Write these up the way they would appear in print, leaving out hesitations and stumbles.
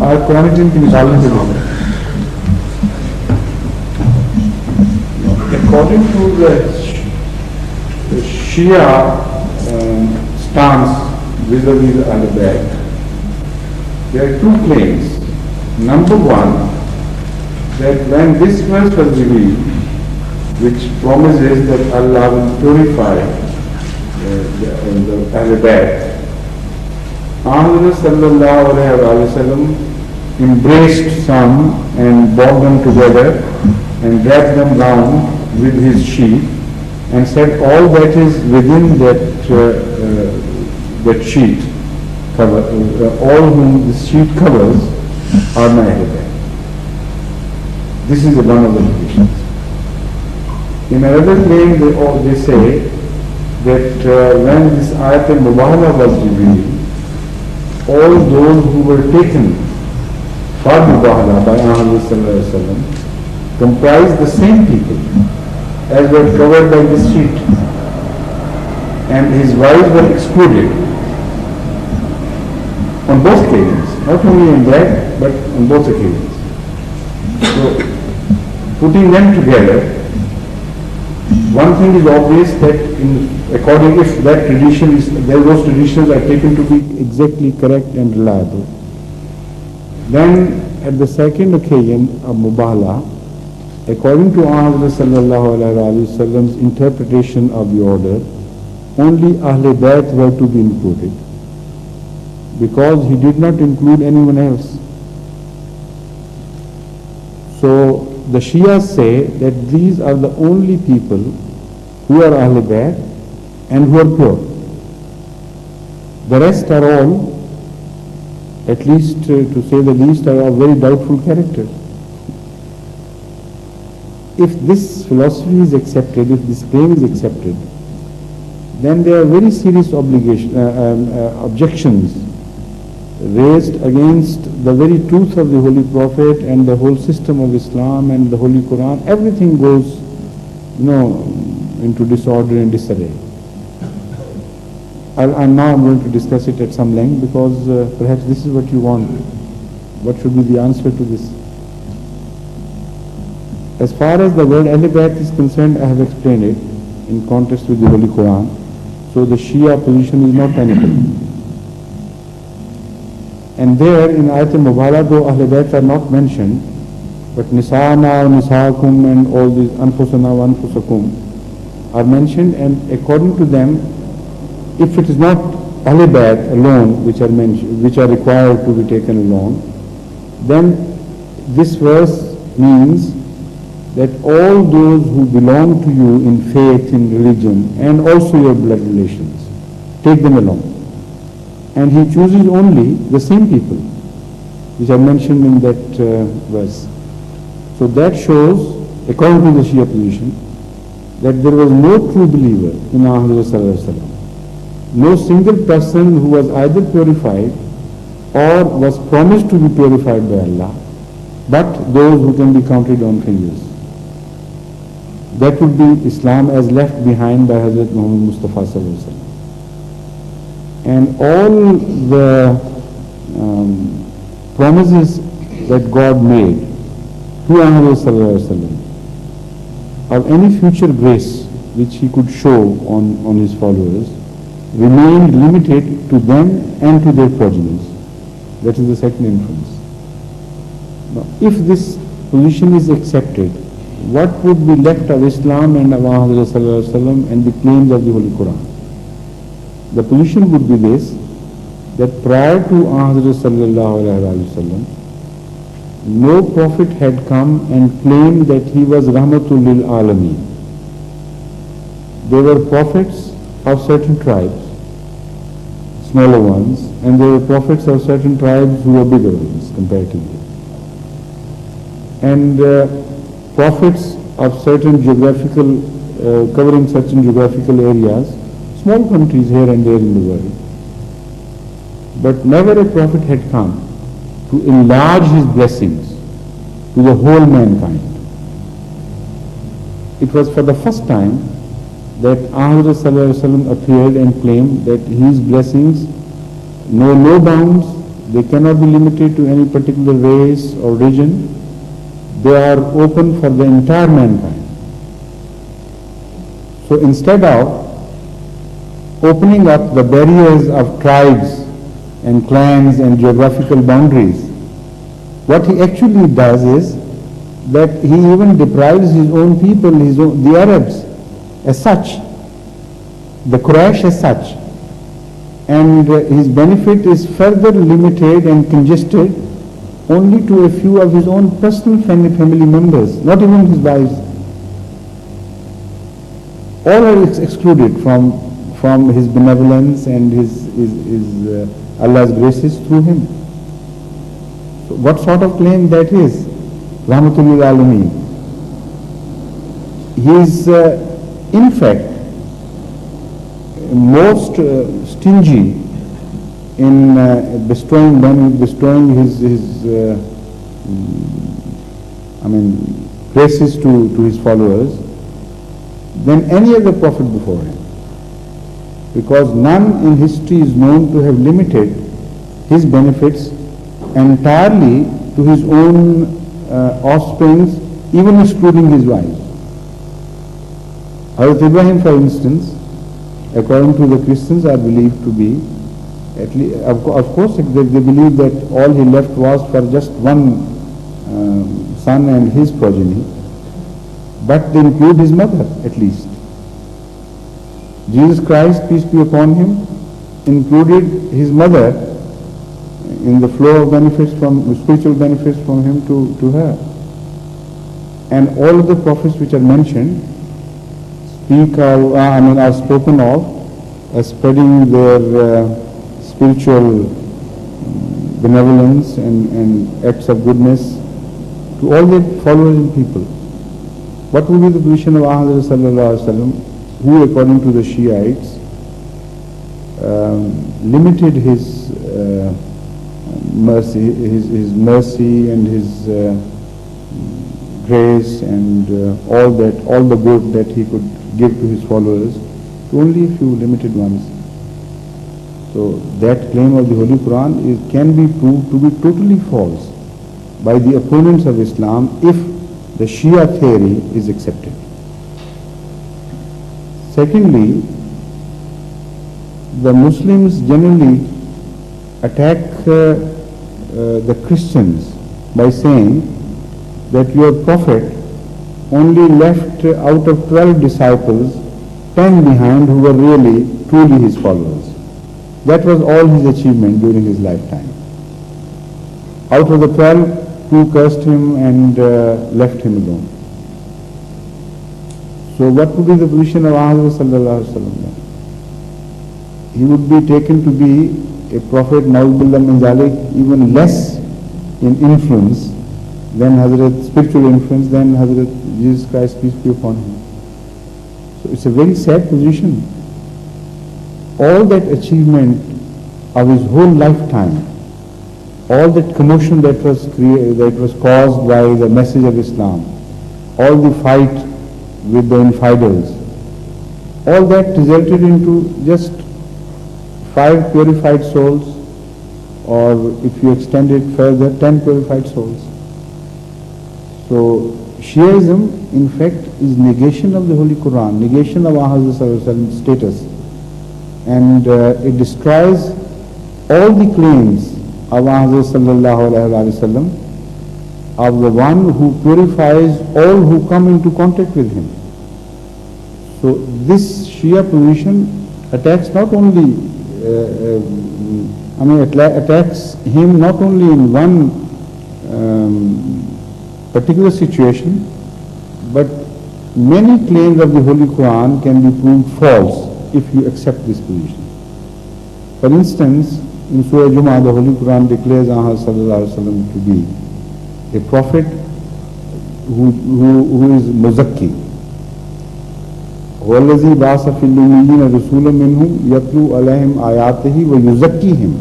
और कुरान की मिसाल से बोल According to the Shia stance vis-a-vis Ahl-Bayt, there are two claims. Number one, that when this verse was revealed, which promises that Allah will purify the Ahl-Bayt, Muhammad sallallahu alayhi wa sallam embraced some and bound them together and wrapped them round with his sheet and said all that is within that sheet, all whom this sheet covers are my Ahl-Bayt. This is one of the conditions. In another claim they say that when this ayat al-Mubahala was revealed, all those who were taken for Mubahala by Muhammad sallallahu alaihi wasallam comprised the same people as were covered by this sheet, and his wives were excluded on both occasions, not only in that but on both occasions. So putting them together, one thing is obvious that if that tradition is, those traditions are taken to be exactly correct and reliable, then at the second occasion of Mubahala, according to Muhammad sallallahu alaihi wasallam's interpretation of the order, only Ahl-Bayt were to be included, because he did not include anyone else. So the Shias say that these are the only people who are Ahl-Bayt and who are pure. The rest are all, at least to say the least, are of very doubtful character. If this philosophy is accepted, if this claim is accepted, then there are very serious objections raised against the very truth of the Holy Prophet and the whole system of Islam and the Holy Quran. Everything goes, into disorder and disarray. I'm now going to discuss it at some length, because perhaps this is what you want. What should be the answer to this? As far as the word Ahl-Bayt is concerned, I have explained it in context with the Holy Quran. So the Shia position is not tenable. And there in Ayat al-Mubahala, though Ahl-Bayt are not mentioned, but Nisa'ana, Nisa'akum and all these Anfusana, Anfusakum are mentioned, and according to them, if it is not Ahl-Bayt alone which are mentioned, which are required to be taken alone, then this verse means that all those who belong to you in faith, in religion, and also your blood relations, take them along. And he chooses only the same people which are mentioned in that verse. So that shows, according to the Shia position, that there was no true believer in Muhammad sallallahu alaihi wasallam. No single person who was either purified or was promised to be purified by Allah, but those who can be counted on fingers. That would be Islam as left behind by Hazrat Muhammad Mustafa sallallahu alaihi wasallam. And all the promises that God made to Muhammad sallallahu alaihi wasallam of any future grace which he could show on his followers remained limited to them and to their progenitors. That is the second inference. Now, if this position is accepted, what would be left of Islam and of Muhammad sallallahu alaihi wasallam and the claims of the Holy Quran? The position would be this, that prior to Muhammad sallallahu alaihi wasallam, no prophet had come and claimed that he was Rahmatul lil Alameen. There were prophets of certain tribes, smaller ones, and there were prophets of certain tribes who were bigger ones comparatively. And prophets of certain geographical, covering certain geographical areas, small countries here and there in the world. But never a prophet had come to enlarge his blessings to the whole mankind. It was for the first time that Muhammad sallallahu alaihi wasallam appeared and claimed that his blessings know no bounds They cannot be limited to any particular race or region. They are open for the entire mankind. So instead of opening up the barriers of tribes and clans and geographical boundaries, what he actually does is that he even deprives his own people, the Arabs as such, the Quraysh as such, and his benefit is further limited and congested only to a few of his own personal family members, not even his wives. All are excluded from his benevolence and his Allah's graces through him. So what sort of claim that is? Rahmatul lil Alameen. He is in fact most stingy in bestowing his graces to his followers than any other prophet before him, because none in history is known to have limited his benefits entirely to his own offsprings, even excluding his wives. Hazrat Ibrahim, for instance, according to the Christians, are believed to be, at least, of course, they believe that all he left was for just one son and his progeny, but they include his mother at least. Jesus Christ, peace be upon him, included his mother in the flow of benefits spiritual benefits from him to her. And all of the prophets which are mentioned are spoken of as spreading their spiritual benevolence and acts of goodness to all their followers and people. What would be the position of Ahmad sallallahu alaihi wasallam, who, according to the Shiites, limited his mercy and his grace and all the good that he could give to his followers to only a few limited ones. So that claim of the Holy Quran can be proved to be totally false by the opponents of Islam if the Shia theory is accepted. Secondly, the Muslims generally attack the Christians by saying that your prophet only left out of 12 disciples 10 behind who were really truly his followers. That was all his achievement during his lifetime. Out of the 12, 2 cursed him and left him alone. So what would be the position of Ahmad sallallahu alaihi wasallam then? He would be taken to be a prophet, na'udhu min zalik, even less in influence than spiritual influence than Hazrat Jesus Christ, peace be upon him. So it's a very sad position. All that achievement of his whole lifetime, all that commotion that was caused by the message of Islam, all the fight with the infidels, all that resulted into just 5 purified souls, or if you extend it further, 10 purified souls. So Shiaism, in fact, is negation of the Holy Quran, negation of Muhammad's status, and it destroys all the claims of Muhammad sallallahu alaihi wasallam, of the one who purifies all who come into contact with him. So this Shia position attacks not only, attacks him not only in one particular situation, but many claims of the Holy Quran can be proved false if you accept this position. For instance, in Surah Jumu'ah, the Holy Quran declares Muhammad sallallahu alaihi wasallam to be a prophet who is muzakki. وَالَّذِي بَعَثَ فِي الْأُمِّيِّينَ رَسُولًا مِّنْهُمْ يَتْلُو عَلَيْهِمْ آيَاتِهِ وَيُزَكِّيهِمْ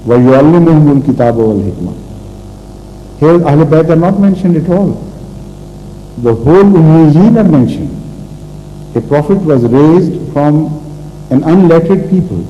وَيُعَلِّمُهُمُ الْكِتَابَ وَالْحِكْمَةَ. Here Ahl Bayt are not mentioned at all. The whole Ummiyyin are mentioned. A prophet was raised from an unlettered people.